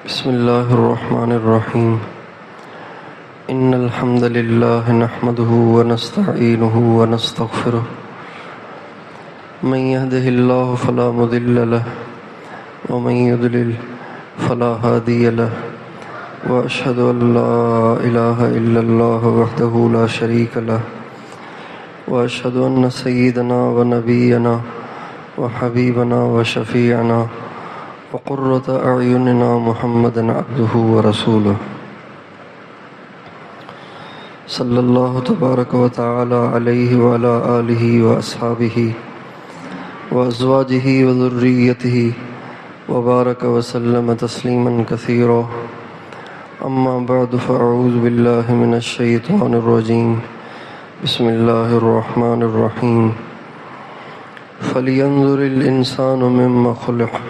بسم الله الرحمن الرحيم إن الحمد لله نحمده ونستعينه ونستغفره من يهده الله فلا مضل له ومن يضلل فلا هادي له وأشهد أن لا إله إلا الله وحده لا شريك له وأشهد أن سيدنا ونبينا وحبيبنا وشفيعنا وقرة أعيننا محمدا عبده ورسوله صلى الله تبارك وتعالى عليه وعلى آله وأصحابه وأزواجه وذريته وبارك وسلم تسليما كثيرا أما بعد فأعوذ بالله من الشيطان الرجيم بسم الله الرحمن الرحيم فلينظر الإنسان مما خلق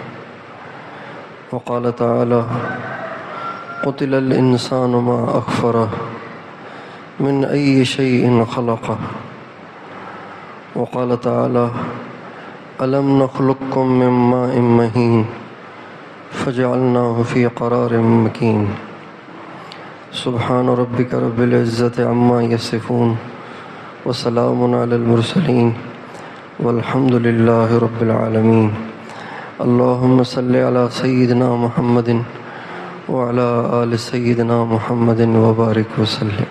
وقال تعالى قتل الإنسان ما أكفره من أي شيء خلقه وقال تعالى ألم نخلقكم من ماء مهين فجعلناه في قرار مكين سبحان ربك رب العزة عما يصفون وسلام على المرسلين والحمد لله رب العالمين اللهم صل على سيدنا محمد وعلى آل سيدنا محمد وبارك وسلم.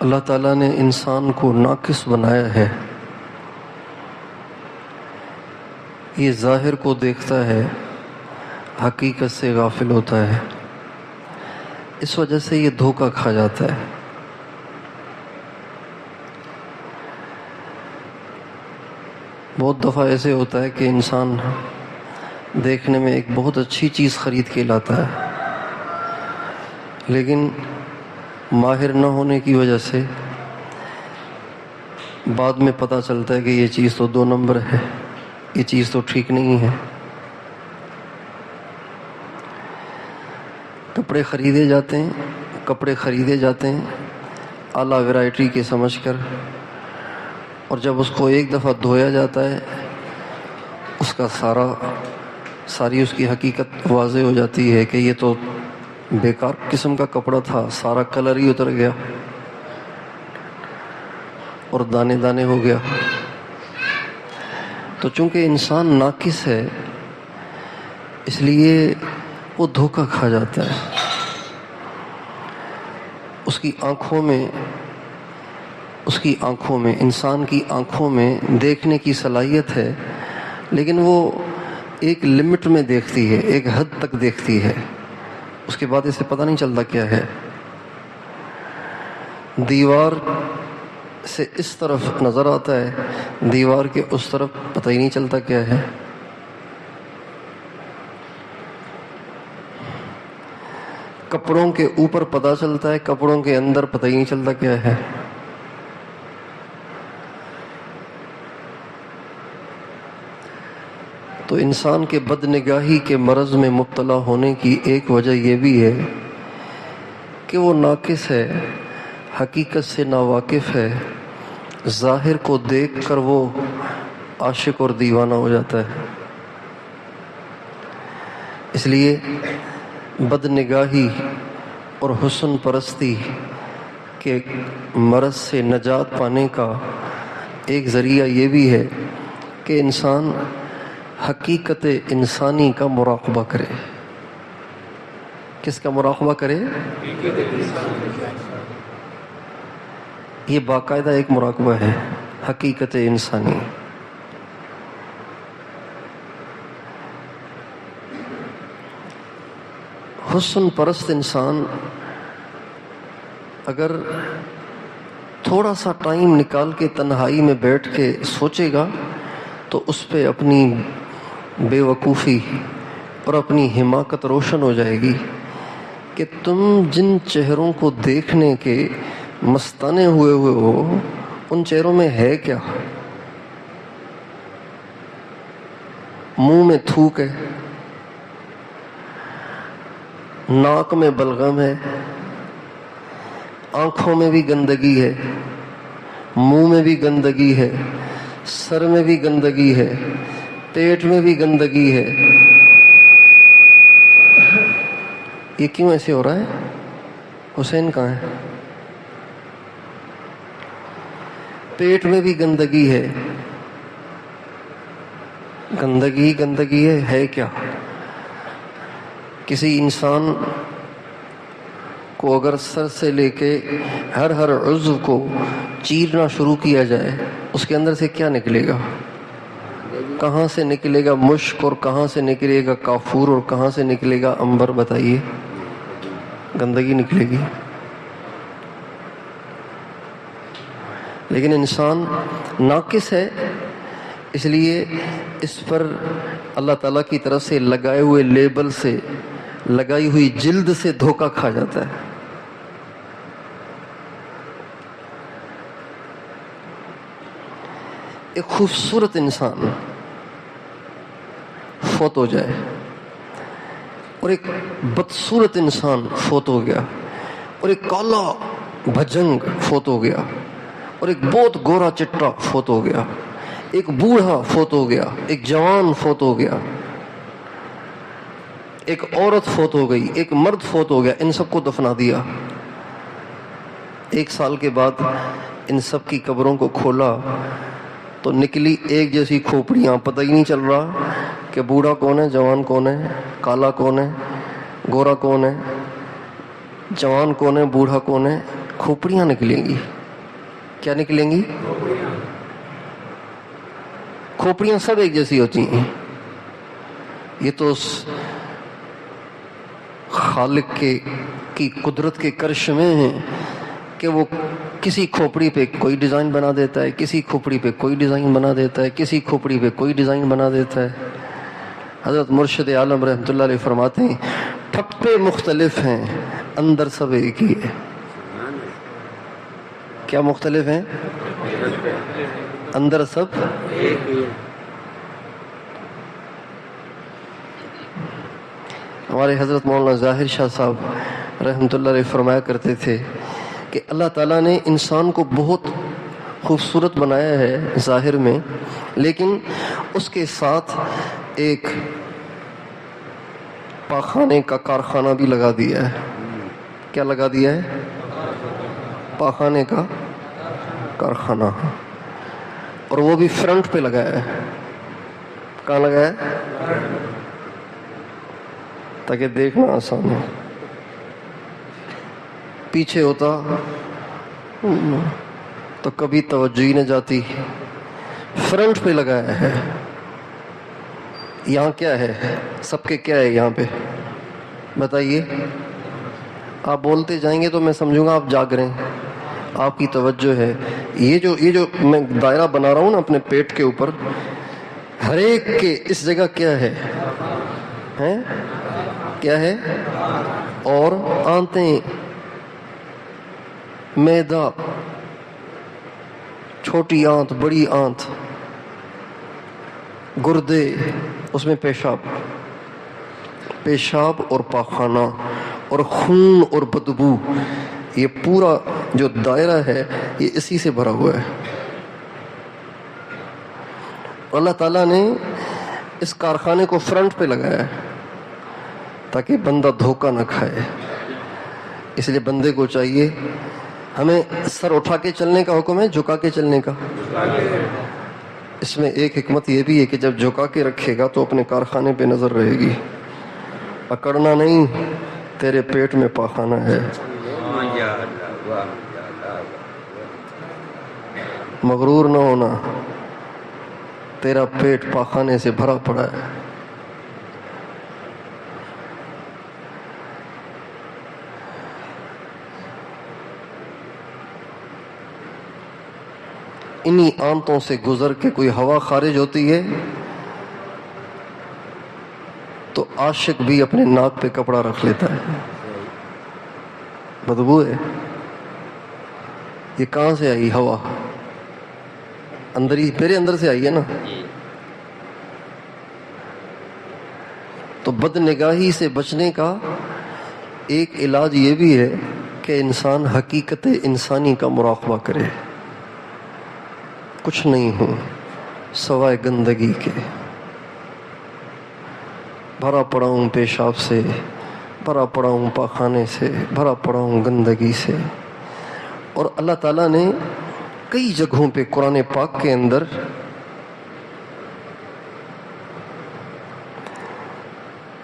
اللہ تعالیٰ نے انسان کو ناقص بنایا ہے. یہ ظاہر کو دیکھتا ہے، حقیقت سے غافل ہوتا ہے. اس وجہ سے یہ دھوکہ کھا جاتا ہے. بہت دفعہ ایسے ہوتا ہے کہ انسان دیکھنے میں ایک بہت اچھی چیز خرید کے لاتا ہے، لیکن ماہر نہ ہونے کی وجہ سے بعد میں پتہ چلتا ہے کہ یہ چیز تو 2 نمبر ہے، یہ چیز تو ٹھیک نہیں ہے. کپڑے خریدے جاتے ہیں اعلیٰ ورائٹی کے سمجھ کر، اور جب اس کو ایک دفعہ دھویا جاتا ہے اس کا ساری اس کی حقیقت واضح ہو جاتی ہے کہ یہ تو بیکار قسم کا کپڑا تھا، سارا کلر ہی اتر گیا اور دانے دانے ہو گیا. تو چونکہ انسان ناقص ہے اس لیے وہ دھوکہ کھا جاتا ہے. اس کی آنکھوں میں انسان کی آنکھوں میں دیکھنے کی صلاحیت ہے، لیکن وہ ایک لمٹ میں دیکھتی ہے، ایک حد تک دیکھتی ہے. اس کے بعد اسے پتہ نہیں چلتا کیا ہے. دیوار سے اس طرف نظر آتا ہے، دیوار کے اس طرف پتہ ہی نہیں چلتا کیا ہے. کپڑوں کے اوپر پتہ چلتا ہے، کپڑوں کے اندر پتہ ہی نہیں چلتا کیا ہے. تو انسان کے بدنگاہی کے مرض میں مبتلا ہونے کی ایک وجہ یہ بھی ہے کہ وہ ناقص ہے، حقیقت سے ناواقف ہے. ظاہر کو دیکھ کر وہ عاشق اور دیوانہ ہو جاتا ہے. اس لیے بدنگاہی اور حسن پرستی کے مرض سے نجات پانے کا ایک ذریعہ یہ بھی ہے کہ انسان حقیقت انسانی کا مراقبہ کرے. کس کا مراقبہ کرے؟ یہ باقاعدہ ایک مراقبہ ہے، حقیقت انسانی. حسن پرست انسان اگر تھوڑا سا ٹائم نکال کے تنہائی میں بیٹھ کے سوچے گا تو اس پہ اپنی بے وقوفی اور اپنی حماقت روشن ہو جائے گی کہ تم جن چہروں کو دیکھنے کے مستانے ہوئے ہو ان چہروں میں ہے کیا؟ منہ میں تھوک ہے، ناک میں بلغم ہے، آنکھوں میں بھی گندگی ہے، منہ میں بھی گندگی ہے، سر میں بھی گندگی ہے، پیٹ میں بھی گندگی ہے. یہ کیوں ایسے ہو رہا ہے؟ حسین کہاں ہے؟ پیٹ میں بھی گندگی ہے. گندگی گندگی ہے کیا؟ کسی انسان کو اگر سر سے لے کے ہر عضو کو چیرنا شروع کیا جائے، اس کے اندر سے کیا نکلے گا؟ کہاں سے نکلے گا مشک، اور کہاں سے نکلے گا کافور، اور کہاں سے نکلے گا عنبر؟ بتائیے. گندگی نکلے گی. لیکن انسان ناقص ہے، اس لیے اس پر اللہ تعالیٰ کی طرف سے لگائے ہوئے لیبل سے، لگائی ہوئی جلد سے دھوکہ کھا جاتا ہے. ایک خوبصورت انسان فوت ہو جائے اور ایک بدصورت انسان فوت ہو گیا، اور ایک کالا بھجنگ فوت ہو گیا، اور ایک بہت گورا چٹا فوت ہو گیا، ایک بوڑھا فوت ہو گیا، ایک جوان فوت ہو گیا، ایک عورت فوت ہو گئی، ایک مرد فوت ہو گیا. ان سب کو دفنا دیا. 1 سال کے بعد ان سب کی قبروں کو کھولا تو نکلی ایک جیسی کھوپڑیاں. پتہ ہی نہیں چل رہا کہ بوڑھا کون ہے، جوان کون ہے، کالا کون ہے، گورا کون ہے، جوان کون ہے، بوڑھا کون ہے. کھوپڑیاں نکلیں گی. کیا نکلیں گی؟ کھوپڑیاں سب ایک جیسی ہوتی ہیں. یہ تو خالق کی قدرت کے کرشمے ہیں کہ وہ کسی کھوپڑی پہ کوئی ڈیزائن بنا دیتا ہے، کسی کھوپڑی پہ کوئی ڈیزائن بنا دیتا ہے، کسی کھوپڑی پہ کوئی ڈیزائن بنا دیتا ہے. حضرت مرشد عالم رحمۃ اللہ علیہ فرماتے ہیں ٹھپے مختلف ہیں، اندر سب ایک ہی ہے. کیا مختلف ہیں؟ اندر سب ایک ہی. ہمارے حضرت مولانا ظاہر شاہ صاحب رحمۃ اللہ علیہ فرمایا کرتے تھے کہ اللہ تعالیٰ نے انسان کو بہت خوبصورت بنایا ہے ظاہر میں، لیکن اس کے ساتھ ایک پاخانے کا کارخانہ بھی لگا دیا ہے. کیا لگا دیا ہے؟ پاخانے کا کارخانہ. اور وہ بھی فرنٹ پہ لگایا ہے. کہاں لگایا ہے؟ تاکہ دیکھنا آسان ہو. پیچھے ہوتا تو کبھی توجہ ہی نہ جاتی. فرنٹ پہ لگایا ہے. یہاں کیا ہے؟ سب کے کیا ہے یہاں پہ؟ بتائیے. آپ بولتے جائیں گے تو میں سمجھوں گا آپ جاگ رہے ہیں، آپ کی توجہ ہے. یہ جو میں دائرہ بنا رہا ہوں نا اپنے پیٹ کے اوپر، ہر ایک کے اس جگہ کیا ہے؟ کیا ہے؟ اور آنتیں، معدہ، چھوٹی آنت، بڑی آنت، گردے، اس میں پیشاب اور پاخانہ اور خون اور بدبو، یہ پورا جو دائرہ ہے یہ اسی سے بھرا ہوا ہے. اللہ تعالیٰ نے اس کارخانے کو فرنٹ پہ لگایا ہے تاکہ بندہ دھوکہ نہ کھائے. اس لیے بندے کو چاہیے، ہمیں سر اٹھا کے چلنے کا حکم ہے، جھکا کے چلنے کا. اس میں ایک حکمت یہ بھی ہے کہ جب جھکا کے رکھے گا تو اپنے کارخانے پہ نظر رہے گی. اکڑنا نہیں، تیرے پیٹ میں پاخانہ ہے. مغرور نہ ہونا، تیرا پیٹ پاخانے سے بھرا پڑا ہے. انہی آنتوں سے گزر کے کوئی ہوا خارج ہوتی ہے تو عاشق بھی اپنے ناک پہ کپڑا رکھ لیتا ہے. بدبو ہے. یہ کہاں سے آئی ہوا؟ اندر ہی، میرے اندر سے آئی ہے نا. تو بد نگاہی سے بچنے کا ایک علاج یہ بھی ہے کہ انسان حقیقت انسانی کا مراقبہ کرے. کچھ نہیں ہوں سوائے گندگی کے، بھرا پڑا ہوں پیشاب سے، بھرا پڑا ہوں پاخانے سے، بھرا پڑا ہوں گندگی سے. اور اللہ تعالیٰ نے کئی جگہوں پہ قرآن پاک کے اندر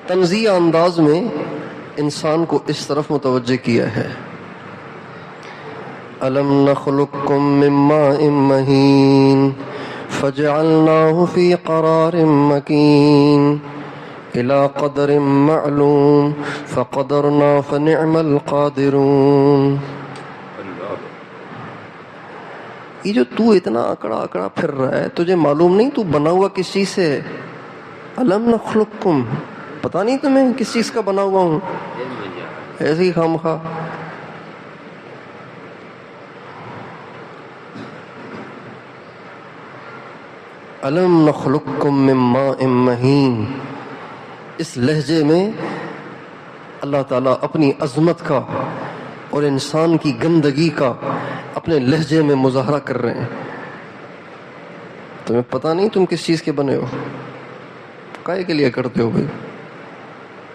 تنزیہ انداز میں انسان کو اس طرف متوجہ کیا ہے. أَلَمْ نَخْلُقكُّم مِّن مَّاءٍ مَّهِينٍ فَجَعَلْنَاهُ فِي قَرَارٍ مَّكِينٍ إِلَى قَدَرٍ مَّعْلُومٍ فَقَدَرْنَا فَنِعْمَ الْقَادِرُونَ. یہ جو تو اتنا اکڑا پھر رہا ہے، تجھے معلوم نہیں تو بنا ہوا کس چیز سے ہے؟ أَلَمْ نَخْلُقكُّم، پتہ نہیں تمہیں کس چیز کا بنا ہوا ہوں؟ ایسے ہی خامخواہ. أَلَمْ نَخْلُقكُّم مِّن مَّاءٍ مَّهِينٍ. اس لہجے میں اللہ تعالیٰ اپنی عظمت کا اور انسان کی گندگی کا اپنے لہجے میں مظاہرہ کر رہے ہیں. تمہیں پتہ نہیں تم کس چیز کے بنے ہو؟ کائے کے لیے کرتے ہو بھائی؟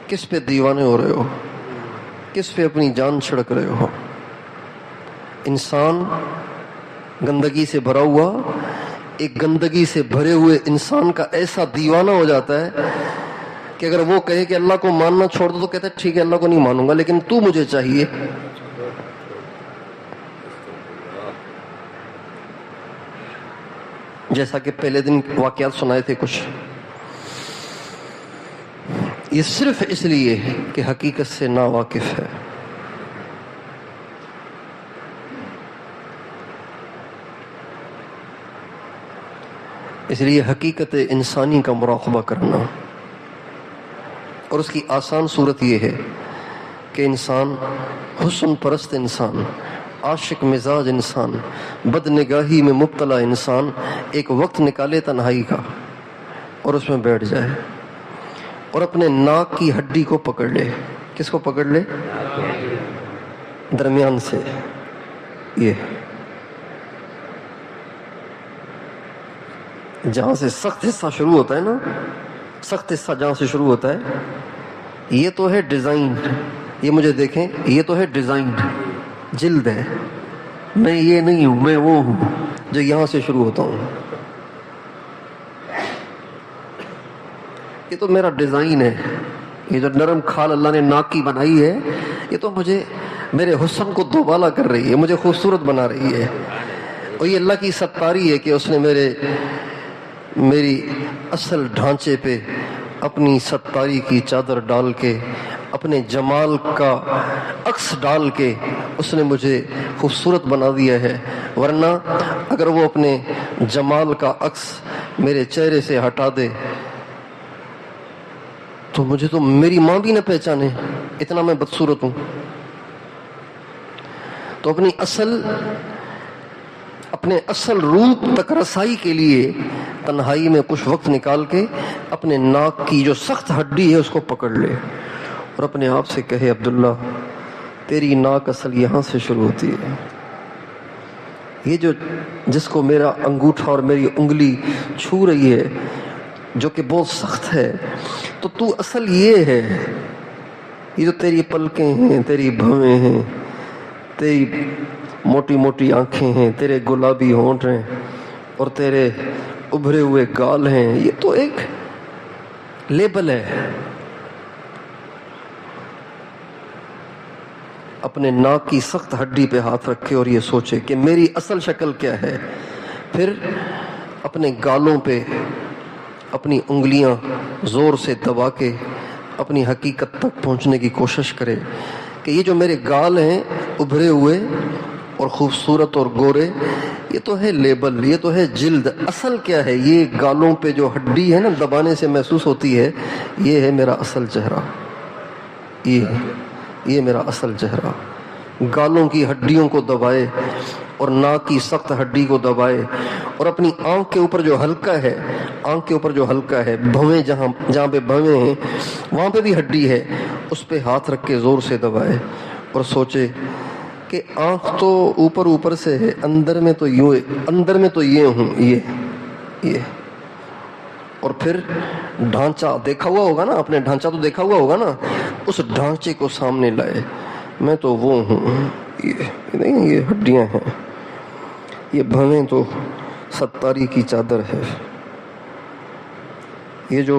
کس پہ دیوانے ہو رہے ہو؟ کس پہ اپنی جان چھڑک رہے ہو؟ انسان گندگی سے بھرا ہوا، ایک گندگی سے بھرے ہوئے انسان کا ایسا دیوانہ ہو جاتا ہے کہ اگر وہ کہے کہ اللہ کو ماننا چھوڑ دو تو کہتا ہے ٹھیک ہے اللہ کو نہیں مانوں گا لیکن تو مجھے چاہیے. جیسا کہ پہلے دن واقعات سنائے تھے کچھ. یہ صرف اس لیے کہ حقیقت سے نا واقف ہے. اس لیے حقیقت انسانی کا مراقبہ کرنا، اور اس کی آسان صورت یہ ہے کہ انسان حسن پرست انسان، عاشق مزاج انسان، بد نگاہی میں مبتلا انسان ایک وقت نکالے تنہائی کا اور اس میں بیٹھ جائے اور اپنے ناک کی ہڈی کو پکڑ لے. کس کو پکڑ لے؟ درمیان سے. یہ جہاں سے سخت حصہ شروع ہوتا ہے نا، سخت حصہ جہاں سے شروع ہوتا ہے، یہ تو ہے ڈیزائن. یہ مجھے دیکھیں، یہ تو ہے ڈیزائن، جلد ہے. میں یہ نہیں ہوں، میں وہ ہوں جو یہاں سے شروع ہوتا ہوں. یہ تو میرا ڈیزائن ہے. یہ جو نرم کھال اللہ نے ناک کی بنائی ہے، یہ تو مجھے میرے حسن کو دوبالا کر رہی ہے، مجھے خوبصورت بنا رہی ہے. اور یہ اللہ کی ستاری ہے کہ اس نے میری اصل ڈھانچے پہ اپنی ستاری کی چادر ڈال کے، اپنے جمال کا عکس ڈال کے اس نے مجھے خوبصورت بنا دیا ہے. ورنہ اگر وہ اپنے جمال کا عکس میرے چہرے سے ہٹا دے تو مجھے تو میری ماں بھی نہ پہچانے، اتنا میں بدصورت ہوں. تو اپنے اصل روپ تک رسائی کے لیے تنہائی میں کچھ وقت نکال کے اپنے ناک کی جو سخت ہڈی ہے اس کو پکڑ لے اور اپنے آپ سے کہے عبداللہ تیری ناک اصل یہاں سے شروع ہوتی ہے. یہ جس کو میرا انگوٹھا اور میری انگلی چھو رہی ہے جو کہ بہت سخت ہے، تو اصل یہ ہے. یہ جو تیری پلکیں ہیں، تیری بھویں ہیں، تیری موٹی موٹی آنکھیں ہیں، تیرے گلابی ہونٹ ہیں اور تیرے ابھرے ہوئے گال ہیں، یہ تو ایک لیبل ہے. اپنے ناک کی سخت ہڈی پہ ہاتھ رکھے اور یہ سوچے کہ میری اصل شکل کیا ہے. پھر اپنے گالوں پہ اپنی انگلیاں زور سے دبا کے اپنی حقیقت تک پہنچنے کی کوشش کرے کہ یہ جو میرے گال ہیں ابھرے ہوئے اور خوبصورت اور گورے، یہ تو ہے لیبل، یہ تو ہے جلد. اصل کیا ہے؟ یہ گالوں پہ جو ہڈی ہے نا دبانے سے محسوس ہوتی ہے، یہ ہے میرا اصل چہرہ. یہ میرا اصل چہرہ. گالوں کی ہڈیوں کو دبائے اور ناک کی سخت ہڈی کو دبائے اور اپنی آنکھ کے اوپر جو حلقہ ہے آنکھ کے اوپر جو حلقہ ہے، بھویں جہاں پہ بھویں ہیں وہاں پہ بھی ہڈی ہے، اس پہ ہاتھ رکھ کے زور سے دبائے اور سوچے کہ آنکھ تو اوپر سے ہے، اندر میں تو یہ ہوں، یہ اور پھر ڈھانچہ دیکھا ہوا ہوگا نا، اپنے ڈھانچہ تو دیکھا ہوا ہوگا نا، اس ڈھانچے کو سامنے لائے، میں تو وہ ہوں، یہ ہڈیاں ہیں، یہ بھویں تو ستاری کی چادر ہے، یہ جو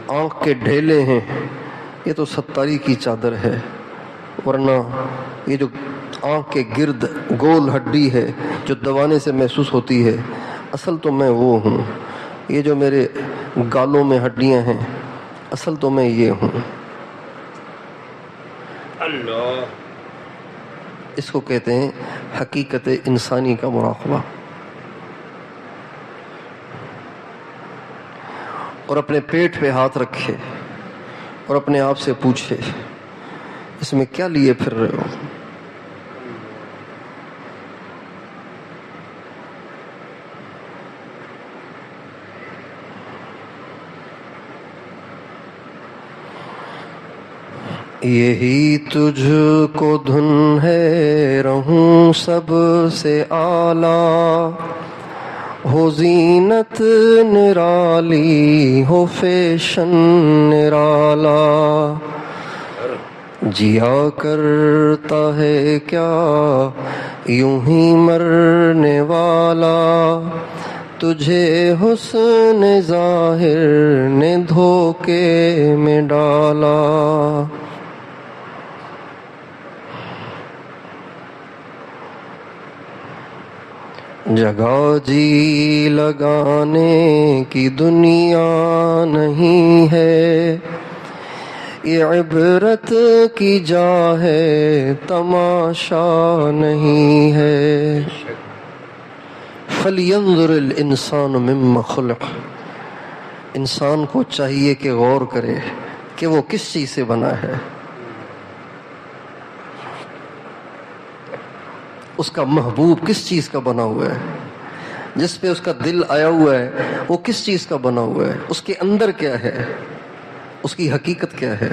آنکھ کے ڈھیلے ہیں یہ تو ستاری کی چادر ہے، ورنہ یہ جو آنکھ کے گرد گول ہڈی ہے جو دبانے سے محسوس ہوتی ہے، اصل تو میں وہ ہوں، یہ جو میرے گالوں میں ہڈیاں ہیں اصل تو میں یہ ہوں۔ اللہ، اس کو کہتے ہیں حقیقت انسانی کا مراقبہ۔ اور اپنے پیٹ پہ ہاتھ رکھے اور اپنے آپ سے پوچھے اس میں کیا لیے پھر رہے ہو؟ یہی تجھ کو دھن ہے رہوں سب سے اعلیٰ، ہو زینت نرالی ہو فیشن نرالا، جیا کرتا ہے کیا یوں ہی مرنے والا، تجھے حسن ظاہر نے دھوکے میں ڈالا۔ جگہ جی لگانے کی دنیا نہیں ہے، یہ عبرت کی جا ہے تماشا نہیں ہے۔ فَلْيَنظُرِ الْإِنسَانُ مِمَّ خُلِقَ، انسان کو چاہیے کہ غور کرے کہ وہ کس چیز سے بنا ہے، اس کا محبوب کس چیز کا بنا ہوا ہے، جس پہ اس کا دل آیا ہوا ہے وہ کس چیز کا بنا ہوا ہے، اس کے اندر کیا ہے، اس کی حقیقت کیا ہے۔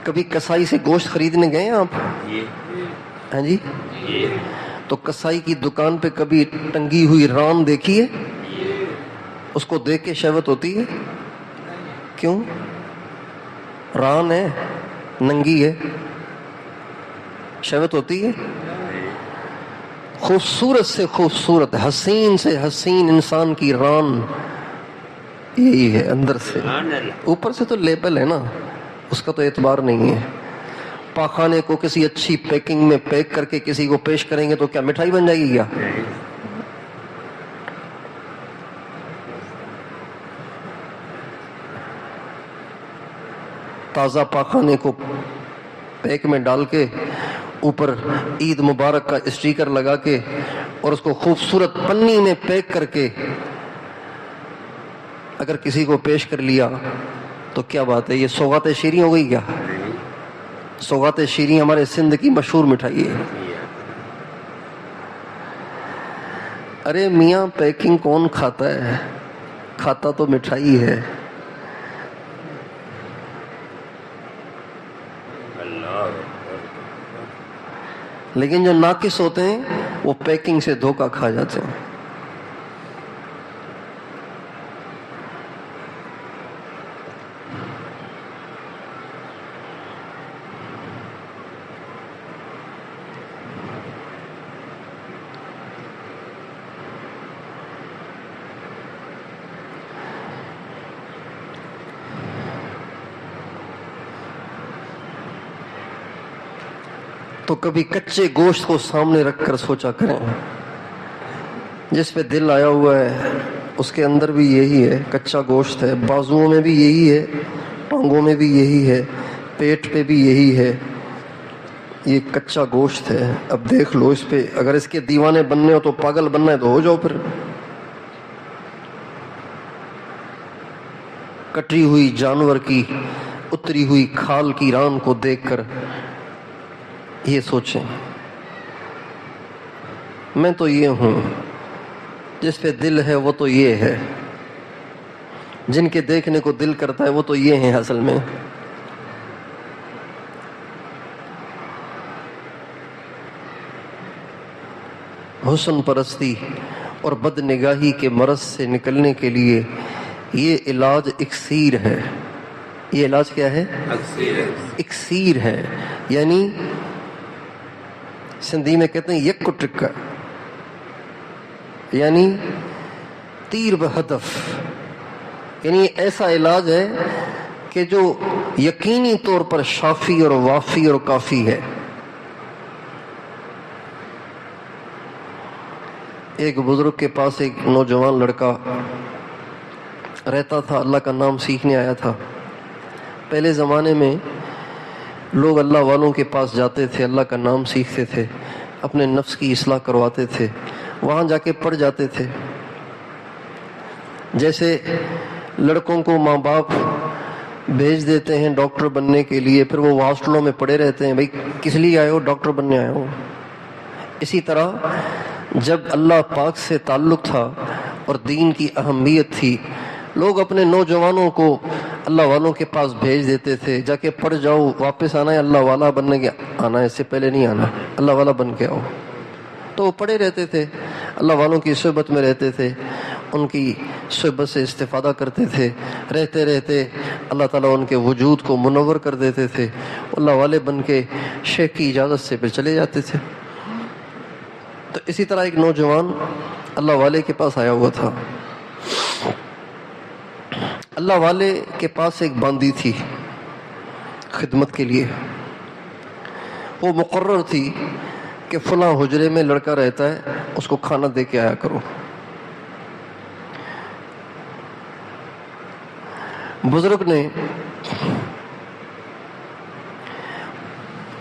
کبھی کسائی سے گوشت خریدنے گئے ہیں آپ؟ ہاں جی، تو کسائی کی دکان پہ کبھی ٹنگی ہوئی ران دیکھی ہے؟ اس کو دیکھ کے شہوت ہوتی ہے؟ کیوں؟ ران ہے، ننگی ہے، شہوت ہوتی ہے؟ خوبصورت سے خوبصورت، حسین سے حسین انسان کی ران یہی ہے اندر سے، اوپر سے تو لیبل ہے نا، اس کا تو اعتبار نہیں ہے۔ پاخانے کو کسی اچھی پیکنگ میں پیک کر کے کسی کو پیش کریں گے تو کیا مٹھائی بن جائے گی کیا؟ تازہ پاخانے کو پیک میں ڈال کے اوپر عید مبارک کا اسٹیکر لگا کے اور اس کو خوبصورت پنی میں پیک کر کے اگر کسی کو پیش کر لیا تو کیا بات ہے، یہ سوغات شیریں ہو گئی کیا؟ سوغات شیریں ہمارے سندھ کی مشہور مٹھائی ہے۔ ارے میاں پیکنگ کون کھاتا ہے، کھاتا تو مٹھائی ہے۔ لیکن جو ناقص ہوتے ہیں وہ پیکنگ سے دھوکہ کھا جاتے ہیں۔ تو کبھی کچے گوشت کو سامنے رکھ کر سوچا کریں، جس پہ دل آیا ہوا ہے اس کے اندر بھی یہی ہے، کچا گوشت ہے، بازوؤں میں بھی یہی ہے، ٹانگوں میں بھی یہی ہے، پیٹ پہ بھی یہی ہے، یہ کچا گوشت ہے۔ اب دیکھ لو اس پہ، اگر اس کے دیوانے بننے ہو تو پاگل بننا ہے تو ہو جاؤ پھر۔ کٹی ہوئی جانور کی اتری ہوئی کھال کی ران کو دیکھ کر یہ سوچیں میں تو یہ ہوں، جس پہ دل ہے وہ تو یہ ہے، جن کے دیکھنے کو دل کرتا ہے وہ تو یہ ہیں اصل میں۔ حسن پرستی اور بد نگاہی کے مرض سے نکلنے کے لیے یہ علاج اکسیر ہے۔ یہ علاج کیا ہے؟ اکسیر ہے، یعنی سندھی میں کہتے ہیں یک کو ٹکا، یعنی تیر بہدف، یعنی ایسا علاج ہے کہ جو یقینی طور پر شافی اور وافی اور کافی ہے۔ ایک بزرگ کے پاس ایک نوجوان لڑکا رہتا تھا، اللہ کا نام سیکھنے آیا تھا۔ پہلے زمانے میں لوگ اللہ والوں کے پاس جاتے تھے، اللہ کا نام سیکھتے تھے، اپنے نفس کی اصلاح کرواتے تھے، وہاں جا کے پڑھ جاتے تھے۔ جیسے لڑکوں کو ماں باپ بھیج دیتے ہیں ڈاکٹر بننے کے لیے، پھر وہ ہاسٹلوں میں پڑے رہتے ہیں، بھائی کس لیے آئے ہو؟ ڈاکٹر بننے آئے ہو۔ اسی طرح جب اللہ پاک سے تعلق تھا اور دین کی اہمیت تھی، لوگ اپنے نوجوانوں کو اللہ والوں کے پاس بھیج دیتے تھے، جا کے پڑھ جاؤ، واپس آنا ہے اللہ والا بننے کے، آنا ہے، اس سے پہلے نہیں آنا، اللہ والا بن کے آؤ۔ تو وہ پڑھے رہتے تھے، اللہ والوں کی صحبت میں رہتے تھے، ان کی صحبت سے استفادہ کرتے تھے، رہتے رہتے اللہ تعالیٰ ان کے وجود کو منور کر دیتے تھے، اللہ والے بن کے شیخ کی اجازت سے پھر چلے جاتے تھے۔ تو اسی طرح ایک نوجوان اللہ والے کے پاس آیا ہوا تھا۔ اللہ والے کے پاس ایک باندی تھی خدمت کے لیے، وہ مقرر تھی کہ فلاں حجرے میں لڑکا رہتا ہے، اس کو کھانا دے کے آیا کرو۔ بزرگ نے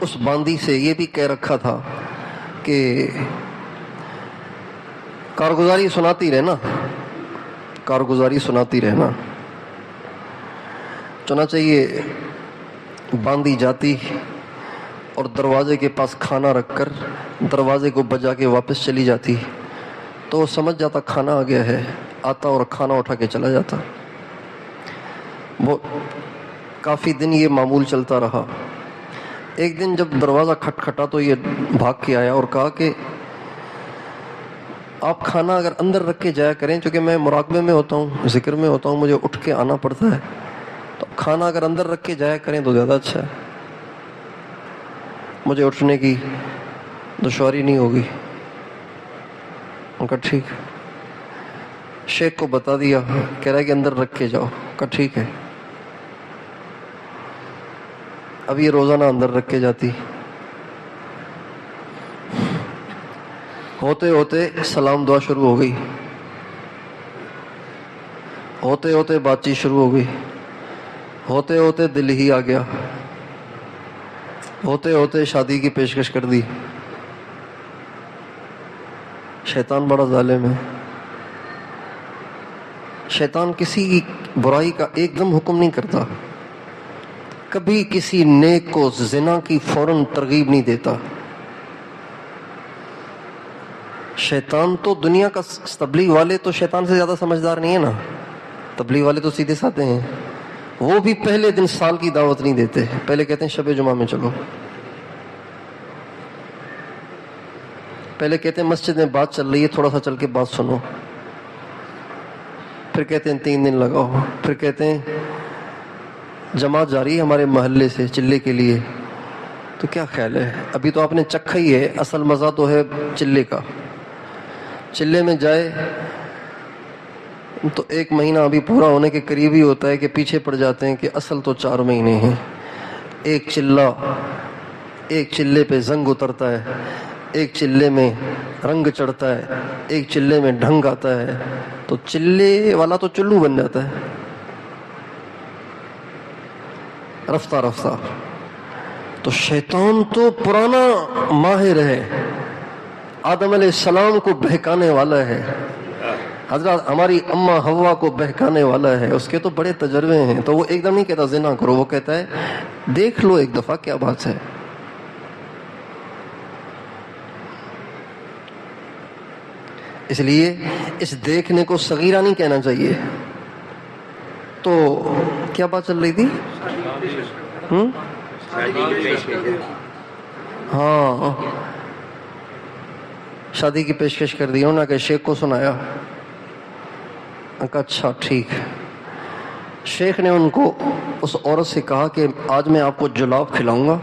اس باندی سے یہ بھی کہہ رکھا تھا کہ کارگزاری سناتی رہنا، کارگزاری سناتی رہنا۔ چنانچہ یہ باندی جاتی اور دروازے کے پاس کھانا رکھ کر دروازے کو بجا کے واپس چلی جاتی، تو وہ سمجھ جاتا کھانا آ گیا ہے، آتا اور کھانا اٹھا کے چلا جاتا۔ وہ کافی دن یہ معمول چلتا رہا۔ ایک دن جب دروازہ کھٹکھٹا تو یہ بھاگ کے آیا اور کہا کہ آپ کھانا اگر اندر رکھ کے جایا کریں، چونکہ میں مراقبے میں ہوتا ہوں، ذکر میں ہوتا ہوں، مجھے اٹھ کے آنا پڑتا ہے، تو کھانا اگر اندر رکھ کے جایا کریں تو زیادہ اچھا ہے، مجھے اٹھنے کی دشواری نہیں ہوگی۔ ان کا ٹھیک۔ شیخ کو بتا دیا، کہہ رہا ہے کہ اندر رکھ کے جاؤ، کا ٹھیک ہے۔ اب یہ روزانہ اندر رکھ کے جاتی، ہوتے ہوتے سلام دعا شروع ہو گئی، ہوتے ہوتے بات چیت شروع ہو گئی، ہوتے ہوتے دل ہی آ گیا، ہوتے ہوتے شادی کی پیشکش کر دی۔ شیطان بڑا ظالم ہے، شیطان کسی کی برائی کا ایک دم حکم نہیں کرتا، کبھی کسی نیک کو زنا کی فوراً ترغیب نہیں دیتا۔ شیطان تو دنیا کا، تبلیغ والے تو شیطان سے زیادہ سمجھدار نہیں ہے نا، تبلیغ والے تو سیدھے سادے ہیں، وہ بھی پہلے دن سال کی دعوت نہیں دیتے، پہلے کہتے ہیں شب جمعہ میں چلو، پہلے کہتے ہیں مسجد میں بات چل رہی ہے تھوڑا سا چل کے بات سنو، پھر کہتے ہیں 3 دن لگاؤ، پھر کہتے ہیں جماعت جاری ہے ہمارے محلے سے چلے کے لیے۔ تو کیا خیال ہے، ابھی تو آپ نے چکھا ہی ہے، اصل مزہ تو ہے چلے کا۔ چلے میں جائے تو 1 مہینہ ابھی پورا ہونے کے قریب ہی ہوتا ہے کہ پیچھے پڑ جاتے ہیں کہ اصل تو 4 مہینے ہیں۔ ایک چلے پہ زنگ اترتا ہے، ایک چلے میں رنگ چڑھتا ہے، ایک چلے میں ڈھنگ آتا ہے، تو چلے والا تو چلو بن جاتا ہے رفتہ رفتہ۔ تو شیطان تو پرانا ماہر ہے، آدم علیہ السلام کو بہکانے والا ہے، حضرت ہماری اماں حوا کو بہکانے والا ہے، اس کے تو بڑے تجربے ہیں۔ تو وہ ایک دم نہیں کہتا زنا کرو، وہ کہتا ہے دیکھ لو ایک دفعہ کیا بات ہے۔ اس لیے اس دیکھنے کو صغیرہ نہیں کہنا چاہیے. تو کیا بات چل رہی تھی؟ ہاں، شادی کی پیشکش کر دی. انہوں نے کہ شیخ کو سنایا. اچھا ٹھیک. شیخ نے ان کو اس عورت سے کہا کہ آج میں آپ کو جلاب کھلاؤں گا،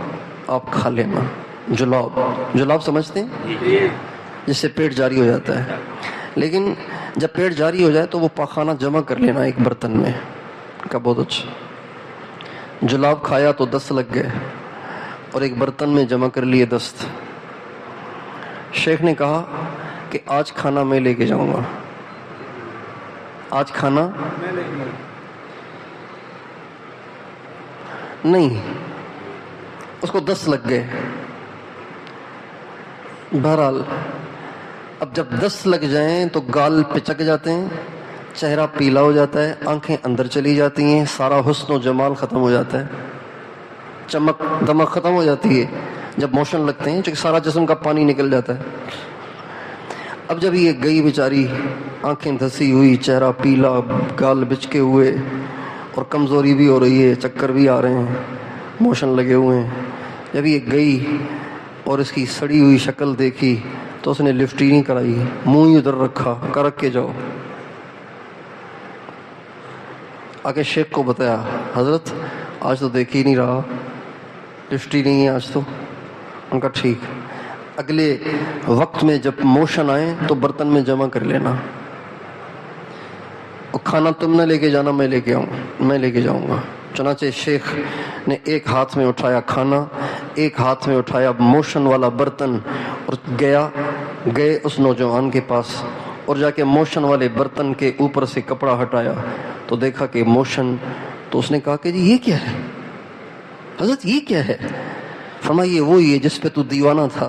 آپ کھا لینا. جلاب سمجھتے ہیں؟ جس سے پیٹ جاری ہو جاتا ہے. لیکن جب پیٹ جاری ہو جائے تو وہ پاخانہ جمع کر لینا ایک برتن میں. کا بہت اچھا. جلاب کھایا تو 10 لگ گئے اور ایک برتن میں جمع کر لیے 10. شیخ نے کہا کہ آج کھانا میں لے کے جاؤں گا. آج کھانا نہیں، اس کو 10 لگ گئے. بہرحال اب جب 10 لگ جائیں تو گال پچک جاتے ہیں، چہرہ پیلا ہو جاتا ہے، آنکھیں اندر چلی جاتی ہیں، سارا حسن و جمال ختم ہو جاتا ہے، چمک دمک ختم ہو جاتی ہے جب موشن لگتے ہیں، چونکہ سارا جسم کا پانی نکل جاتا ہے. اب جب یہ گئی بیچاری، آنکھیں دھسی ہوئی، چہرہ پیلا، گال بچکے ہوئے اور کمزوری بھی ہو رہی ہے، چکر بھی آ رہے ہیں، موشن لگے ہوئے ہیں. جب یہ گئی اور اس کی سڑی ہوئی شکل دیکھی تو اس نے لفٹ ہی نہیں کرائی، منہ ہی ادھر رکھا، کر رکھ کے جاؤ. آگے شیخ کو بتایا، حضرت آج تو دیکھ ہی نہیں رہا، لفٹ ہی نہیں ہے آج تو. ان کا ٹھیک، اگلے وقت میں جب موشن آئے تو برتن میں جمع کر لینا. اور کھانا تم نہ لے کے جانا، میں لے کے جاؤں گا. چنانچہ شیخ نے ایک ہاتھ میں اٹھایا کھانا، ایک ہاتھ میں اٹھایا موشن والا برتن اور گئے اس نوجوان کے پاس اور جا کے موشن والے برتن کے اوپر سے کپڑا ہٹایا تو دیکھا کہ موشن. تو اس نے کہا کہ جی یہ کیا ہے حضرت، یہ کیا ہے؟ فرمایا یہ وہی ہے جس پہ تو دیوانہ تھا.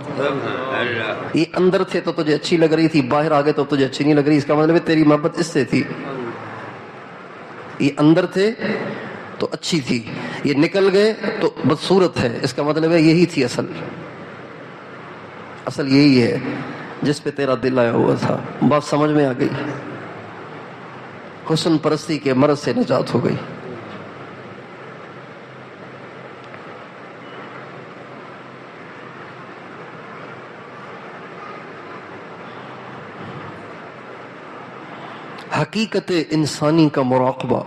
یہ اندر تھے تو تجھے اچھی لگ رہی تھی، باہر آ گئے تو تجھے اچھی نہیں لگ رہی. اس کا مطلب ہے تیری محبت اس سے تھی. یہ اندر تھے تو اچھی تھی، یہ نکل گئے تو بدصورت ہے. اس کا مطلب ہے یہی تھی اصل یہی ہے جس پہ تیرا دل آیا ہوا تھا. بات سمجھ میں آ گئی؟ حسن پرستی کے مرض سے نجات ہو گئی. حقیقت انسانی کا مراقبہ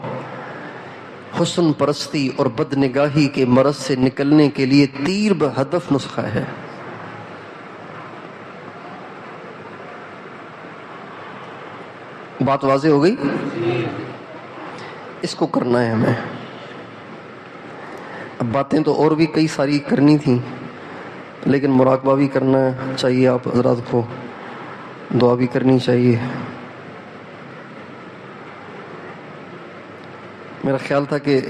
حسن پرستی اور بد نگاہی کے مرض سے نکلنے کے لیے تیر بہدف نسخہ ہے. بات واضح ہو گئی؟ اس کو کرنا ہے ہمیں. اب باتیں تو اور بھی کئی ساری کرنی تھیں، لیکن مراقبہ بھی کرنا چاہیے. آپ حضرات کو دعا بھی کرنی چاہیے. میرا خیال تھا کہ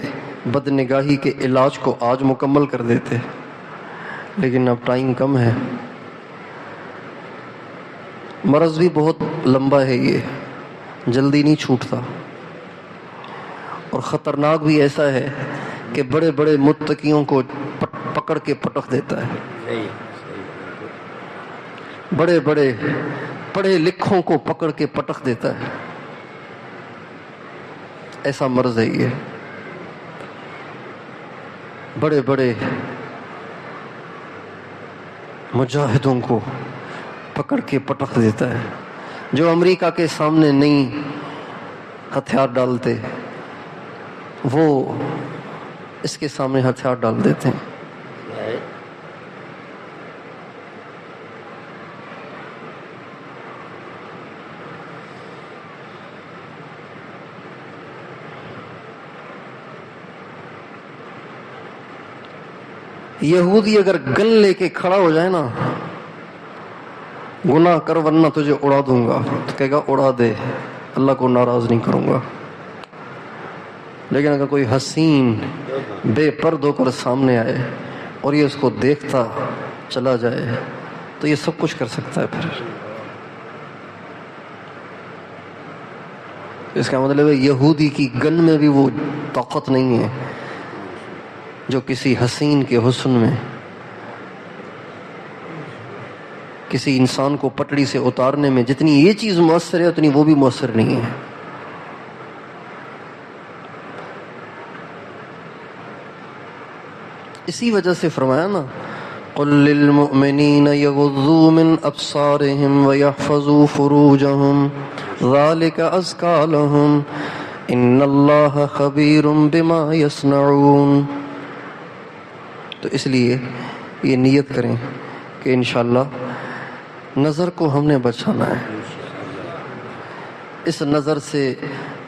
بد نگاہی کے علاج کو آج مکمل کر دیتے، لیکن اب ٹائم کم ہے. مرض بھی بہت لمبا ہے، یہ جلدی نہیں چھوٹتا، اور خطرناک بھی ایسا ہے کہ بڑے بڑے متقیوں کو پکڑ کے پٹخ دیتا ہے. بڑے بڑے پڑھے لکھوں کو پکڑ کے پٹخ دیتا ہے. ایسا مرض ہے یہ. بڑے بڑے مجاہدوں کو پکڑ کے پٹخ دیتا ہے. جو امریکہ کے سامنے نہیں ہتھیار ڈالتے، وہ اس کے سامنے ہتھیار ڈال دیتے ہیں. یہودی اگر گن لے کے کھڑا ہو جائے نا، گناہ کر ورنہ تجھے اڑا دوں گا، تو کہے گا اڑا دے، اللہ کو ناراض نہیں کروں گا. لیکن اگر کوئی حسین بے پرد ہو کر سامنے آئے اور یہ اس کو دیکھتا چلا جائے تو یہ سب کچھ کر سکتا ہے. پھر اس کا مطلب ہے یہودی کی گن میں بھی وہ طاقت نہیں ہے جو کسی حسین کے حسن میں، کسی انسان کو پٹڑی سے اتارنے میں جتنی یہ چیز مؤثر ہے اتنی وہ بھی مؤثر نہیں ہے. اسی وجہ سے فرمایا نا قل للمؤمنین یغضوا من ابصارهم ویحفظوا فروجهم ذلک ازکی لهم ان اللہ خبیر بما یصنعون. تو اس لیے یہ نیت کریں کہ انشاءاللہ نظر کو ہم نے بچانا ہے. اس نظر سے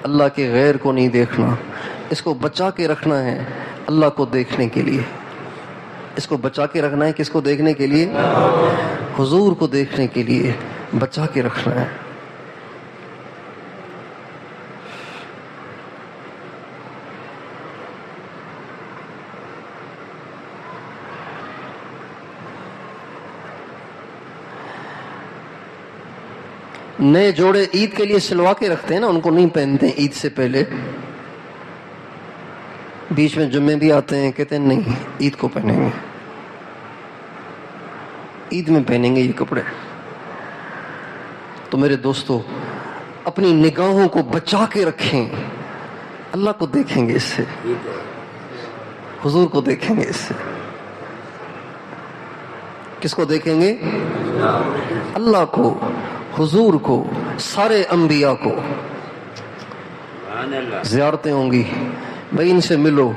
اللہ کے غیر کو نہیں دیکھنا، اس کو بچا کے رکھنا ہے اللہ کو دیکھنے کے لیے. اس کو بچا کے رکھنا ہے کس کو دیکھنے کے لیے؟ حضور کو دیکھنے کے لیے بچا کے رکھنا ہے. نئے جوڑے عید کے لیے سلوا کے رکھتے ہیں نا، ان کو نہیں پہنتے عید سے پہلے. بیچ میں جمعے بھی آتے ہیں، کہتے ہیں نہیں عید کو پہنیں گے، عید میں پہنیں گے یہ کپڑے. تو میرے دوستو اپنی نگاہوں کو بچا کے رکھیں، اللہ کو دیکھیں گے اس سے، حضور کو دیکھیں گے اس سے. کس کو دیکھیں گے؟ اللہ کو، حضور کو، سارے انبیاء کو. زیارتیں ہوں گی، بھائی ان سے ملو،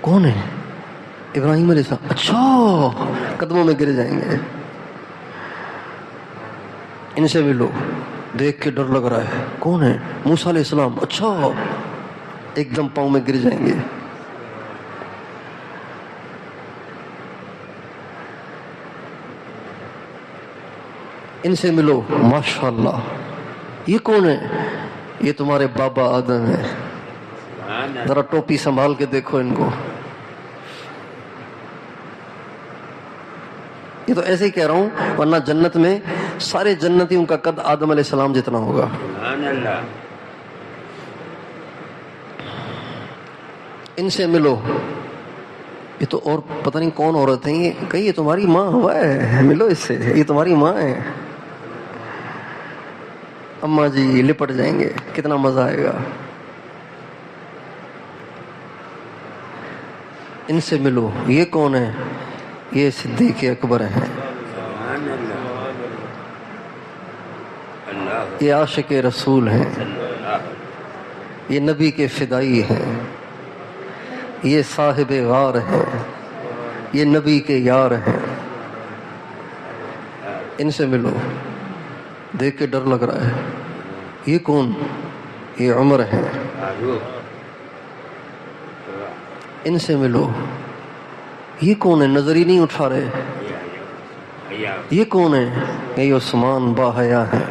کون ہے؟ ابراہیم علیہ السلام. اچھا، قدموں میں گر جائیں گے. ان سے ملو، دیکھ کے ڈر لگ رہا ہے، کون ہے؟ موسیٰ علیہ السلام. اچھا، ایک دم پاؤں میں گر جائیں گے. ان سے ملو، ماشاءاللہ یہ کون ہے؟ یہ تمہارے بابا آدم ہے. ذرا ٹوپی سنبھال کے دیکھو ان کو. یہ تو ایسے ہی کہہ رہا ہوں، ورنہ جنت میں سارے جنتیوں کا قد آدم علیہ السلام جتنا ہوگا. ان سے ملو. یہ تو اور پتہ نہیں کون عورت ہیں، یہ کہیں یہ تمہاری ماں ہوا ہے، ملو اس سے، یہ تمہاری ماں ہے. اماں جی لپٹ جائیں گے، کتنا مزہ آئے گا. ان سے ملو. یہ کون ہے؟ یہ صدیق اکبر ہیں، یہ عاشق رسول ہیں، یہ نبی کے فدائی ہیں، یہ صاحب غار ہیں، یہ نبی کے یار ہیں. ان سے ملو. دیکھ کے ڈر لگ رہا ہے، یہ کون؟ یہ عمر ہے. ان سے ملو. یہ کون ہے؟ نظر ہی نہیں اٹھا رہے. یہ کون ہے؟ یہ عثمان باحیا ہے.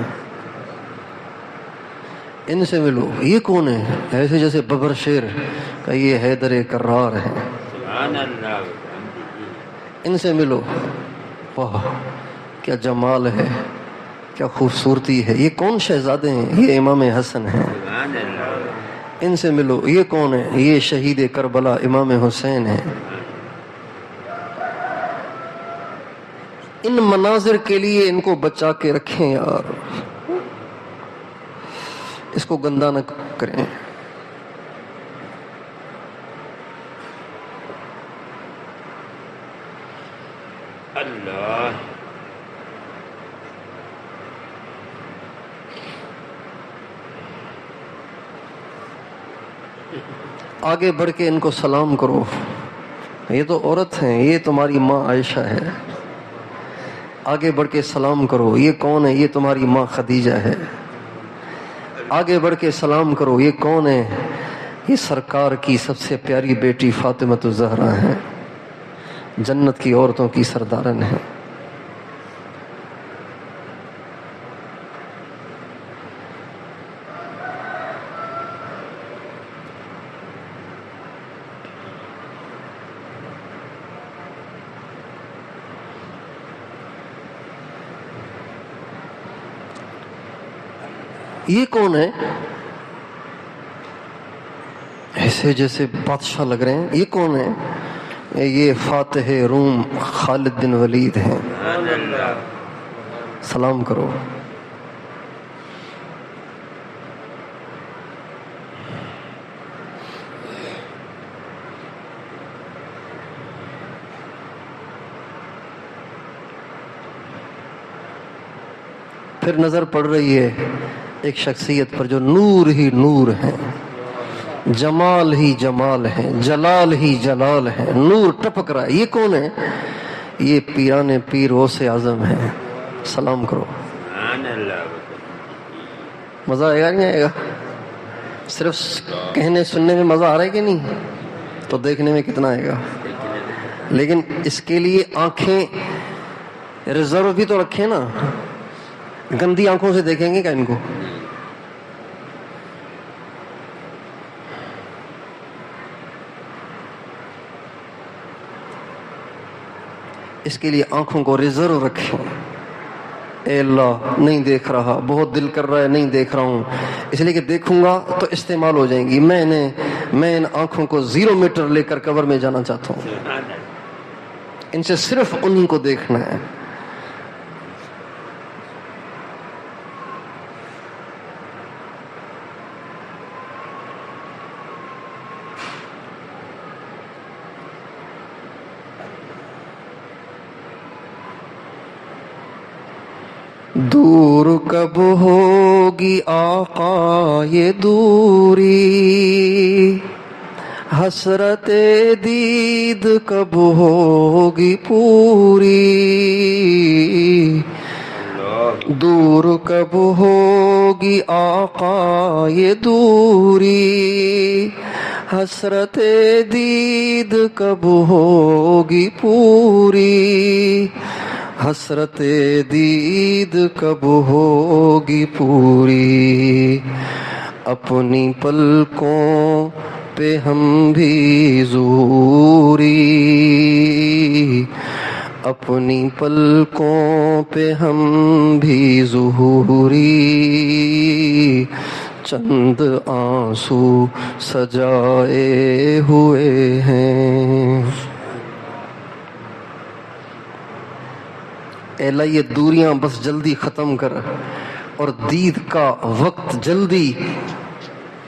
ان سے ملو. یہ کون ہے؟ ایسے جیسے ببر شیر کا یہ حیدر کرار ہے. ان سے ملو. واہ کیا جمال ہے، کیا خوبصورتی ہے. یہ کون شہزادے ہیں؟ یہ امام حسن ہیں. ان سے ملو. یہ کون ہے؟ یہ شہید کربلا امام حسین ہیں. ان مناظر کے لیے ان کو بچا کے رکھیں یار، اس کو گندا نہ کریں. اللہ آگے بڑھ کے ان کو سلام کرو. یہ تو عورت ہیں، یہ تمہاری ماں عائشہ ہے. آگے بڑھ کے سلام کرو. یہ کون ہے؟ یہ تمہاری ماں خدیجہ ہے. آگے بڑھ کے سلام کرو. یہ کون ہے؟ یہ سرکار کی سب سے پیاری بیٹی فاطمۃ الزہرا ہیں، جنت کی عورتوں کی سردارن ہیں. یہ کون ہے؟ ایسے جیسے بادشاہ لگ رہے ہیں. یہ کون ہے؟ یہ فاتح روم خالد بن ولید ہیں. سلام کرو. پھر نظر پڑ رہی ہے ایک شخصیت پر جو نور ہی نور ہے، جمال ہی جمال ہے، جلال ہی جلال ہے، نور ٹپک رہا ہے. یہ کون ہے؟ یہ پیران پیر غوث اعظم ہے. سلام کرو. مزہ آئے گا نہیں آئے گا؟ صرف کہنے سننے میں مزہ آ رہا ہے کہ نہیں؟ تو دیکھنے میں کتنا آئے گا. لیکن اس کے لیے آنکھیں ریزرو بھی تو رکھیں نا. گندی آنکھوں سے دیکھیں گے کیا ان کو؟ اس کے لیے آنکھوں کو ریزرو رکھیں. اے اللہ نہیں دیکھ رہا، بہت دل کر رہا ہے نہیں دیکھ رہا ہوں، اس لیے کہ دیکھوں گا تو استعمال ہو جائیں گی. میں ان آنکھوں کو 0 میٹر لے کر قبر میں جانا چاہتا ہوں. ان سے صرف انہی کو دیکھنا ہے. دور کب ہوگی آقا یہ دوری، حسرت دید کب ہوگی پوری. دور کب ہوگی آقا یہ دوری، حسرت دید کب ہوگی پوری. حسرت دید کب ہوگی پوری. اپنی پلکوں پہ ہم بھی ظہوری، اپنی پلکوں پہ ہم بھی ظہوری. چند آنسو سجائے ہوئے ہیں. اے اللہ یہ دوریاں بس جلدی ختم کر اور دید کا وقت جلدی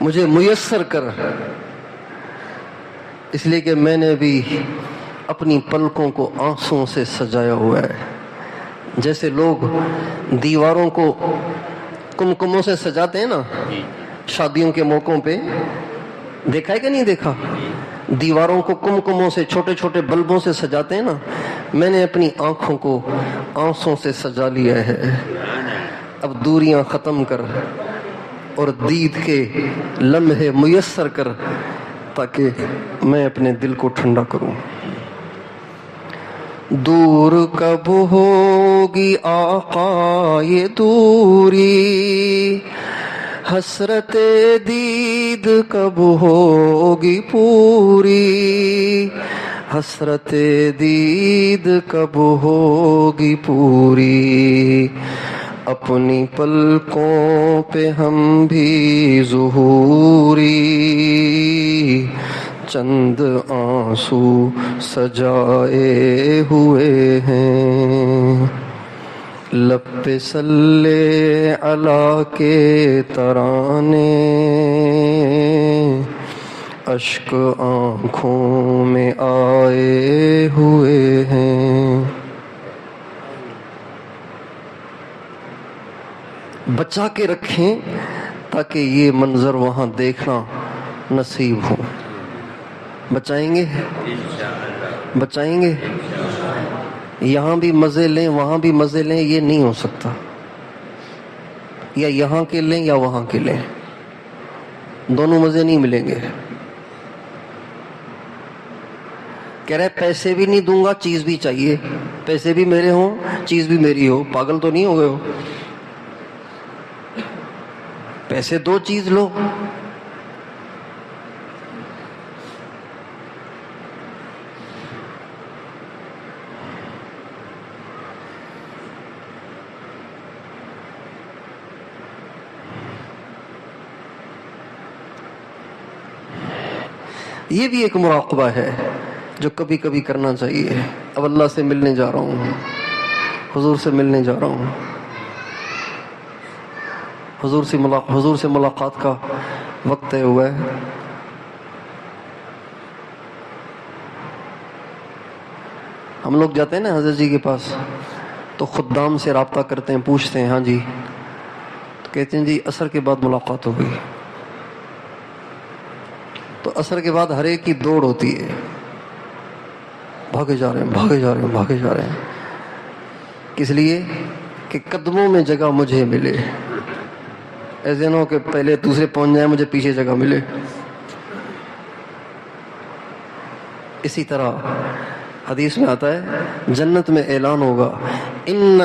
مجھے میسر کر. اس لیے کہ میں نے بھی اپنی پلکوں کو آنسوں سے سجایا ہوا ہے. جیسے لوگ دیواروں کو کمکموں سے سجاتے ہیں نا شادیوں کے موقعوں پہ، دیکھا ہے کہ نہیں دیکھا؟ دیواروں کو کمکموں سے چھوٹے چھوٹے بلبوں سے سجاتے ہیں نا. میں نے اپنی آنکھوں کو آنسوں سے سجا لیا ہے. اب دوریاں ختم کر اور دید کے لمحے میسر کر تاکہ میں اپنے دل کو ٹھنڈا کروں. دور کب ہوگی آقا یہ دوری، حسرت دید کب ہوگی پوری. حسرت دید کب ہوگی پوری. اپنی پلکوں پہ ہم بھی ظہوری. چند آنسو سجائے ہوئے ہیں. لب پہ صلی علی کے ترانے، اشک آنکھوں میں آئے ہوئے ہیں. بچا کے رکھیں تاکہ یہ منظر وہاں دیکھنا نصیب ہو. بچائیں گے؟ بچائیں گے. یہاں بھی مزے لیں وہاں بھی مزے لیں یہ نہیں ہو سکتا. یا یہاں کے لیں یا وہاں کے لیں، دونوں مزے نہیں ملیں گے. کہہ رہے پیسے بھی نہیں دوں گا چیز بھی چاہیے. پیسے بھی میرے ہوں چیز بھی میری ہو. پاگل تو نہیں ہو گئے ہو؟ پیسے دو چیز لو. یہ بھی ایک مراقبہ ہے جو کبھی کبھی کرنا چاہیے. اب اللہ سے ملنے جا رہا ہوں، حضور سے ملنے جا رہا ہوں. حضور سے ملاقات کا وقت طے ہوا ہے. ہم لوگ جاتے ہیں نا حضرت جی کے پاس تو خدام سے رابطہ کرتے ہیں, پوچھتے ہیں ہاں جی, تو کہتے ہیں جی عصر کے بعد ملاقات ہو گئی. تو عصر کے بعد ہر ایک کی دوڑ ہوتی ہے, بھاگے جا رہے ہیں بھاگے جا رہے ہیں بھاگے جا رہے ہیں, کس لیے کہ قدموں میں جگہ مجھے ملے. ایسے نہ ہو کہ پہلے دوسرے پہنچ جائیں, مجھے پیچھے جگہ ملے. اسی طرح حدیث میں آتا ہے جنت میں اعلان ہوگا ان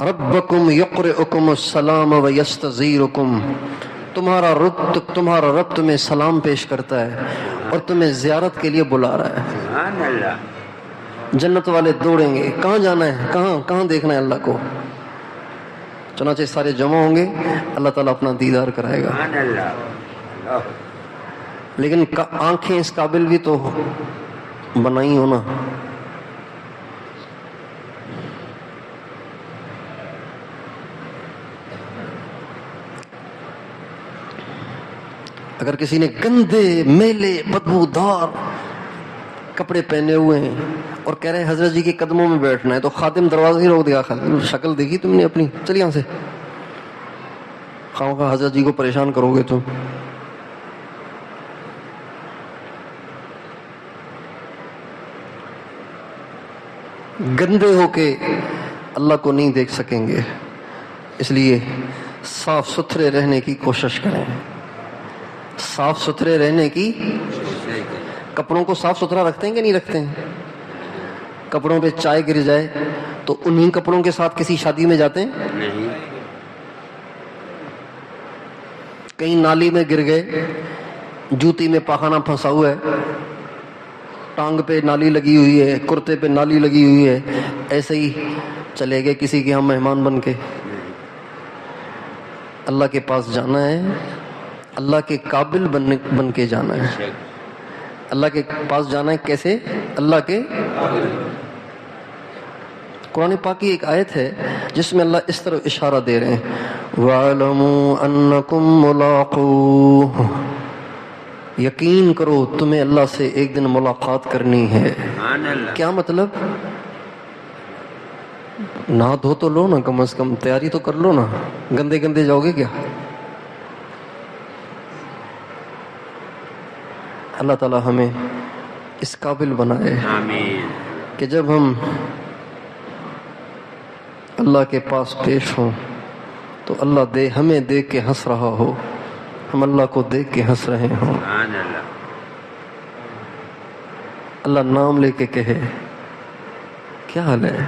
ربکم یقرئکم السلام ویستزیرکم, تمہارا رب تمہیں سلام پیش کرتا ہے اور تمہیں زیارت کے لیے بلا رہا ہے. سبحان اللہ. جنت والے دوڑیں گے, کہاں جانا ہے, کہاں دیکھنا ہے اللہ کو. چنانچہ سارے جمع ہوں گے, اللہ تعالیٰ اپنا دیدار کرائے گا. سبحان اللہ. لیکن آنکھیں اس قابل بھی تو بنائی ہونا. اگر کسی نے گندے میلے بدبودار کپڑے پہنے ہوئے ہیں اور کہہ رہے ہیں حضرت جی کے قدموں میں بیٹھنا ہے, تو خادم دروازہ ہی روک دیا, شکل دیکھی تم نے اپنی, چل یہاں سے, خواہ حضرت جی کو پریشان کرو گے تم. گندے ہو کے اللہ کو نہیں دیکھ سکیں گے, اس لیے صاف ستھرے رہنے کی کوشش کریں. صاف ستھرے رہنے کی, کپڑوں کو صاف ستھرا رکھتے ہیں کہ نہیں رکھتے ہیں؟ کپڑوں پہ چائے گر جائے تو انہی کپڑوں کے ساتھ کسی شادی میں جاتے ہیں؟ نہیں. کہیں نالی میں گر گئے, جوتی میں پاخانہ پھنسا ہوا ہے, ٹانگ پہ نالی لگی ہوئی ہے, کرتے پہ نالی لگی ہوئی ہے, ایسے ہی چلے گئے کسی کے ہم مہمان بن کے؟ اللہ کے پاس جانا ہے, اللہ کے قابل بن کے جانا ہے. اللہ کے پاس جانا ہے کیسے؟ اللہ کے قرآن پاک کی ایک آیت ہے جس میں اللہ اس طرح اشارہ دے رہے ہیں وَاعْلَمُوا أَنَّكُمْ مُلَاقُوهُ, یقین کرو تمہیں اللہ سے ایک دن ملاقات کرنی ہے. کیا مطلب؟ نہا دھو تو لو نا, کم از کم تیاری تو کر لو نا, گندے گندے جاؤ گے کیا؟ اللہ تعالی ہمیں اس قابل بنائے آمین. کہ جب ہم اللہ کے پاس پیش ہوں تو اللہ ہمیں دیکھ کے ہنس رہا ہو, ہم اللہ کو دیکھ کے ہنس رہے ہوں. سبحان اللہ. اللہ نام لے کے کہے کیا حال ہے.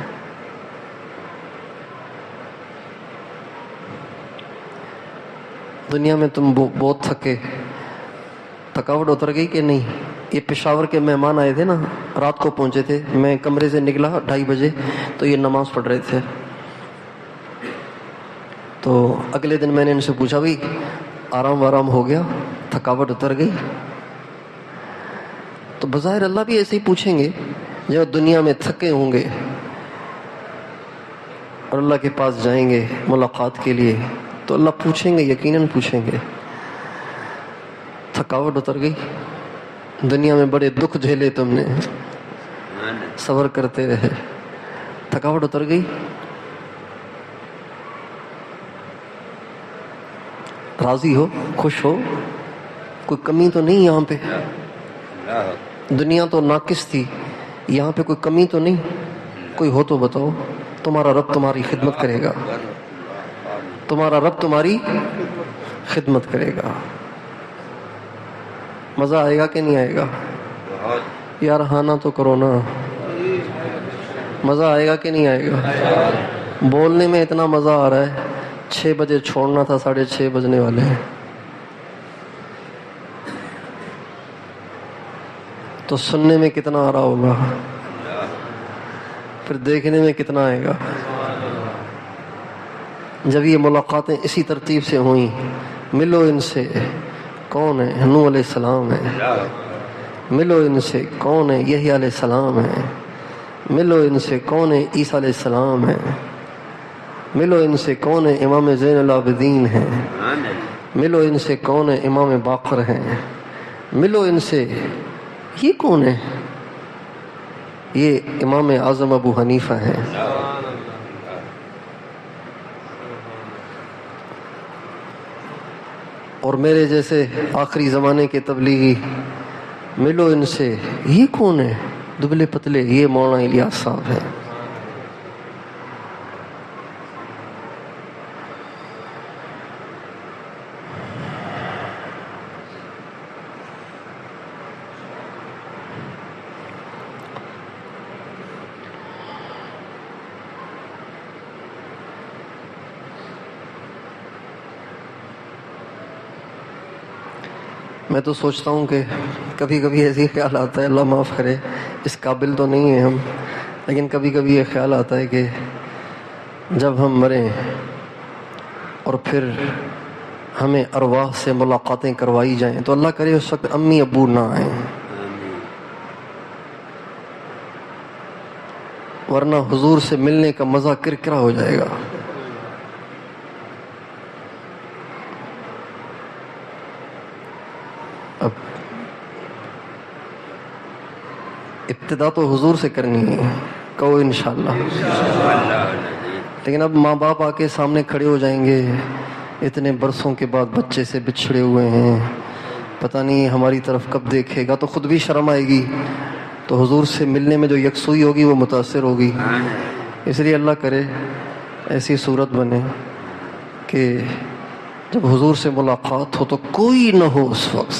دنیا میں تم بہت تھکے, تھکاوٹ اتر گئی کہ نہیں؟ یہ پشاور کے مہمان آئے تھے نا, رات کو پہنچے تھے, میں کمرے سے نکلا 2:30 بجے تو یہ نماز پڑھ رہے تھے. تو اگلے دن میں نے ان سے پوچھا بھائی آرام ہو گیا, تھکاوٹ اتر گئی؟ تو بظاہر اللہ بھی ایسے ہی پوچھیں گے جب دنیا میں تھکے ہوں گے اور اللہ کے پاس جائیں گے ملاقات کے لیے, تو اللہ پوچھیں گے, یقیناً پوچھیں گے تھکاوٹ اتر گئی؟ دنیا میں بڑے دکھ جھیلے تم نے, صبر کرتے رہے, تھکاوٹ اتر گئی؟ راضی ہو, خوش ہو, کوئی کمی تو نہیں یہاں پہ؟ دنیا تو ناقص تھی, یہاں پہ کوئی کمی تو نہیں؟ کوئی ہو تو بتاؤ. تمہارا رب تمہاری خدمت کرے گا, تمہارا رب تمہاری خدمت کرے گا. مزہ آئے گا کہ نہیں آئے گا؟ یار ہانا تو کرو نا, مزہ آئے گا کہ نہیں آئے گا؟ بولنے میں اتنا مزہ آ رہا ہے, 6 بجے چھوڑنا تھا, 6:30 بجنے والے ہیں. تو سننے میں کتنا آ رہا ہوگا, پھر دیکھنے میں کتنا آئے گا. جب یہ ملاقاتیں اسی ترتیب سے ہوئیں, ملو ان سے, کون ہے؟ نوح علیہ السلام ہے. ملو ان سے, کون ہے؟ یحییٰ علیہ السلام ہے. ملو ان سے, کون ہے؟ عیسیٰ علیہ السلام ہے. ملو ان سے کون امام زین العابدین ہیں، ملو ان سے کون امام باقر ہیں، ملو ان سے، یہ کون ہے؟ یہ امام اعظم ابو حنیفہ ہیں۔ اور میرے جیسے آخری زمانے کے تبلیغی، ملو ان سے، یہ کون ہے؟ دبلے پتلے، یہ مولانا الیاس صاحب ہیں۔ میں تو سوچتا ہوں کہ کبھی کبھی ایسی خیال آتا ہے، اللہ معاف کرے، اس قابل تو نہیں ہیں ہم، لیکن کبھی کبھی یہ خیال آتا ہے کہ جب ہم مریں اور پھر ہمیں ارواح سے ملاقاتیں کروائی جائیں تو اللہ کرے اس وقت امی ابو نہ آئیں، ورنہ حضور سے ملنے کا مزہ کرکرا ہو جائے گا۔ اب ابتدا تو حضور سے کرنی ہے، کہو انشاءاللہ، لیکن اب ماں باپ آ کے سامنے کھڑے ہو جائیں گے، اتنے برسوں کے بعد بچے سے بچھڑے ہوئے ہیں، پتہ نہیں ہماری طرف کب دیکھے گا، تو خود بھی شرم آئے گی، تو حضور سے ملنے میں جو یکسوئی ہوگی وہ متاثر ہوگی۔ اس لیے اللہ کرے ایسی صورت بنے کہ جب حضور سے ملاقات ہو تو کوئی نہ ہو اس وقت،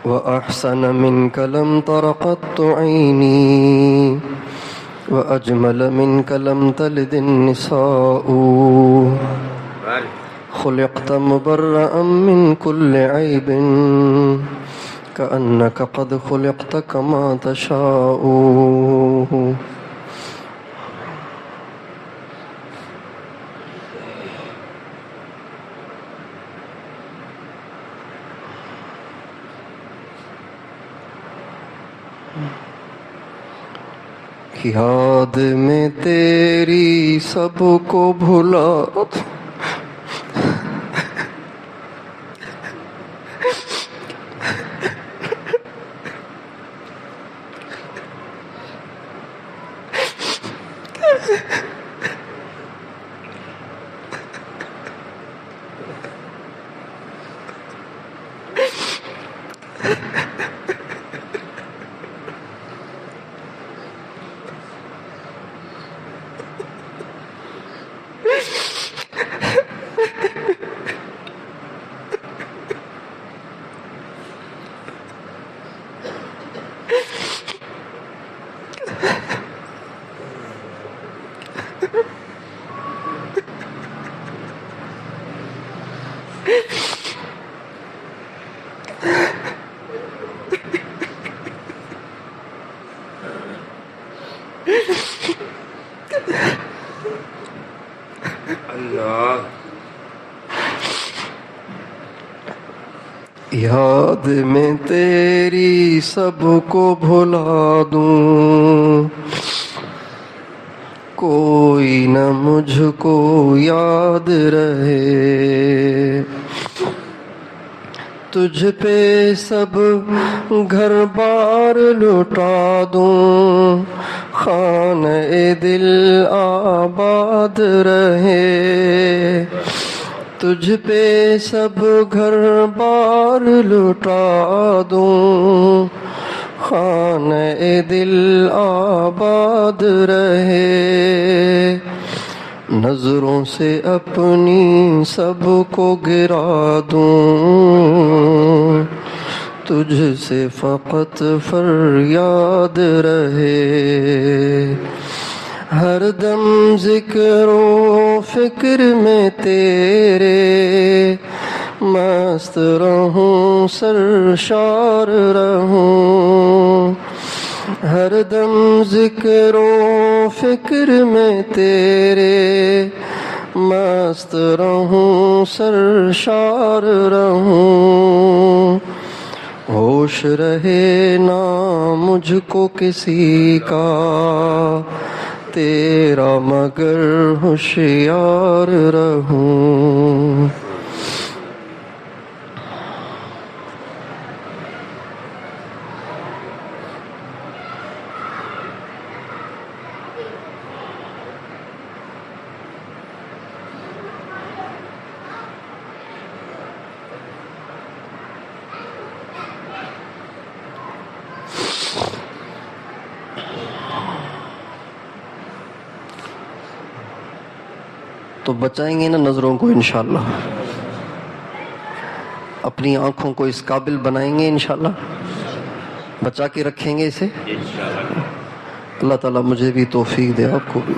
وأحسن منك لم تر قط عيني وأجمل منك لم تلد النساء خلقت مبرأ من كل عيب كأنك قد خلقت كما تشاء یاد میں تیری سب کو بھلا یاد میں تیری سب کو بھلا دوں کوئی نہ مجھ کو یاد رہے تجھ پہ سب گھر بار لٹا دوں خانہ دل آباد رہے تجھ پہ سب گھر بار لٹا دوں، خانہ دل آباد رہے، نظروں سے اپنی سب کو گرا دوں، تجھ سے فقط فریاد رہے، ہر دم ذکر و فکر میں تیرے، مست رہوں سرشار رہوں، ہر دم ذکر و فکر میں تیرے، مست رہوں سرشار رہوں، ہوش رہے نہ مجھ کو کسی کا تیرا مگر ہوشیار رہوں۔ تو بچائیں گے نا نظروں کو انشاءاللہ، اپنی آنکھوں کو اس قابل بنائیں گے انشاءاللہ، بچا کے رکھیں گے اسے۔ اللہ تعالیٰ مجھے بھی توفیق دے، آپ کو بھی۔